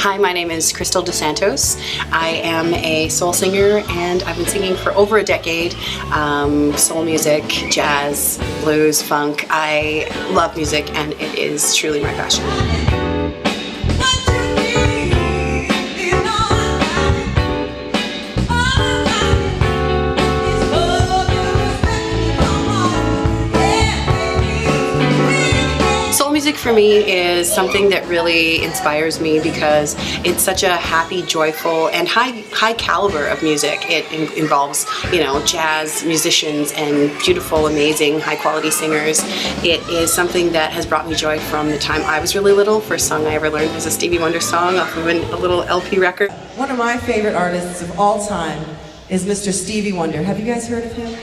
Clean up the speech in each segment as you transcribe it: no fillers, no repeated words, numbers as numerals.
Hi, my name is Krystle Dos Santos. I am a soul singer and I've been singing for over a decade. Soul music, jazz, blues, funk. I love music and it is truly my passion. Music for me is something that really inspires me because it's such a happy, joyful, and high caliber of music. It involves, jazz musicians and beautiful, amazing, high quality singers. It is something that has brought me joy from the time I was really little. First song I ever learned was a Stevie Wonder song off of a little LP record. One of my favorite artists of all time is Mr. Stevie Wonder. Have you guys heard of him?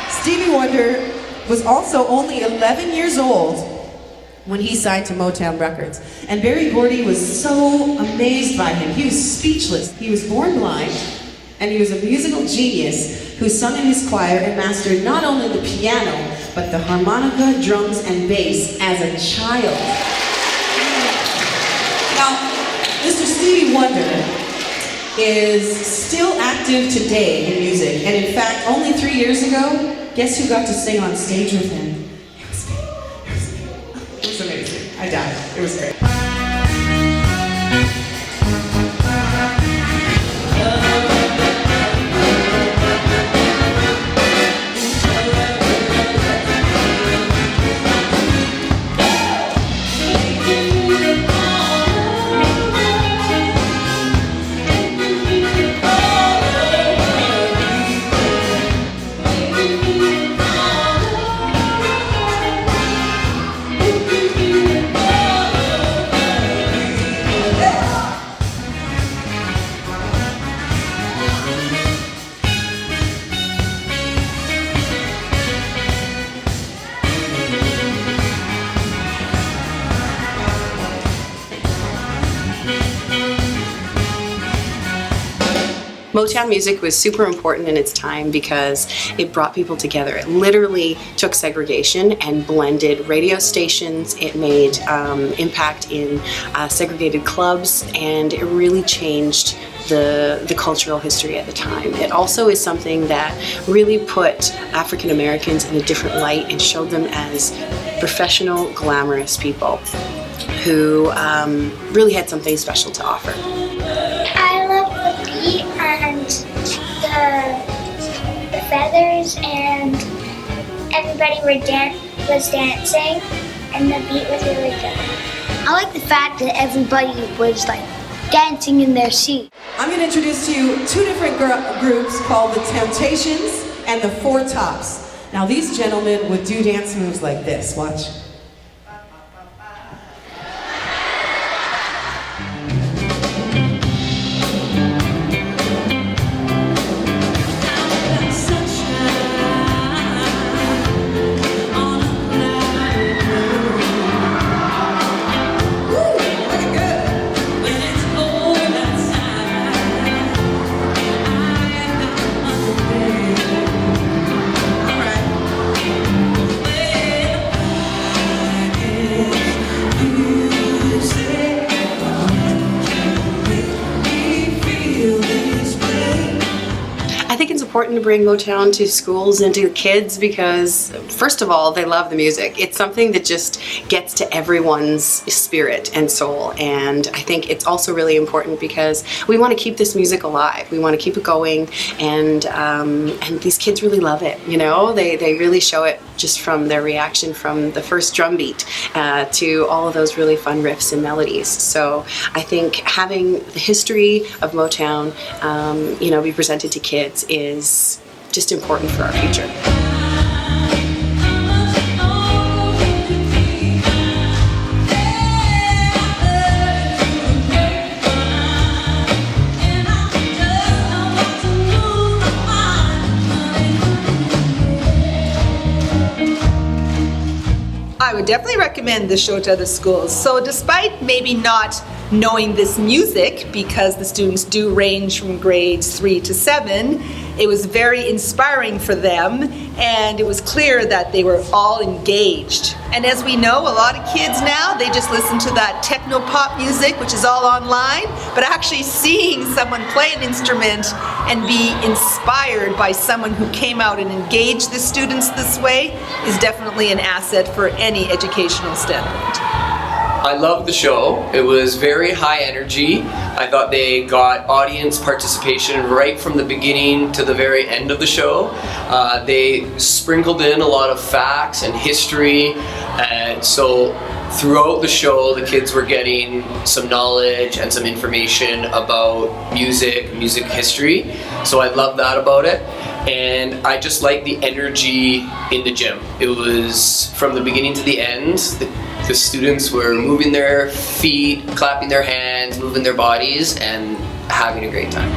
Stevie Wonder was also only 11 years old when he signed to Motown Records. And Berry Gordy was so amazed by him. He was speechless. He was born blind, and he was a musical genius who sung in his choir and mastered not only the piano, but the harmonica, drums, and bass as a child. Now, Mr. Stevie Wonder is still active today in music, and in fact, only 3 years ago, guess who got to sing on stage with him? It was me. It was amazing. I died. It was great. Motown music was super important in its time because it brought people together. It literally took segregation and blended radio stations. It made impact in segregated clubs, and it really changed the cultural history at the time. It also is something that really put African Americans in a different light and showed them as professional, glamorous people who really had something special to offer. I love the beat and the feathers, and everybody was dancing, and the beat was really good. I like the fact that everybody was dancing in their seat. I'm going to introduce to you two different groups called the Temptations and the Four Tops. Now these gentlemen would do dance moves like this. Watch. I think it's important to bring Motown to schools and to kids because, first of all, they love the music. It's something that just gets to everyone's spirit and soul, and I think it's also really important because we want to keep this music alive. We want to keep it going, and these kids really love it. They really show it just from their reaction from the first drum beat to all of those really fun riffs and melodies. So I think having the history of Motown, be presented to kids is just important for our future. I would definitely recommend the show to other schools. So despite maybe not knowing this music, because the students do range from grades 3 to 7, it was very inspiring for them, and it was clear that they were all engaged. And as we know, a lot of kids now, they just listen to that techno pop music, which is all online, but actually seeing someone play an instrument and be inspired by someone who came out and engaged the students this way is definitely an asset for any educational standpoint. I loved the show. It was very high energy. I thought they got audience participation right from the beginning to the very end of the show. They sprinkled in a lot of facts and history, and so throughout the show the kids were getting some knowledge and some information about music history. So I love that about it. And I just like the energy in the gym. It was from the beginning to the end. The students were moving their feet, clapping their hands, moving their bodies, and having a great time.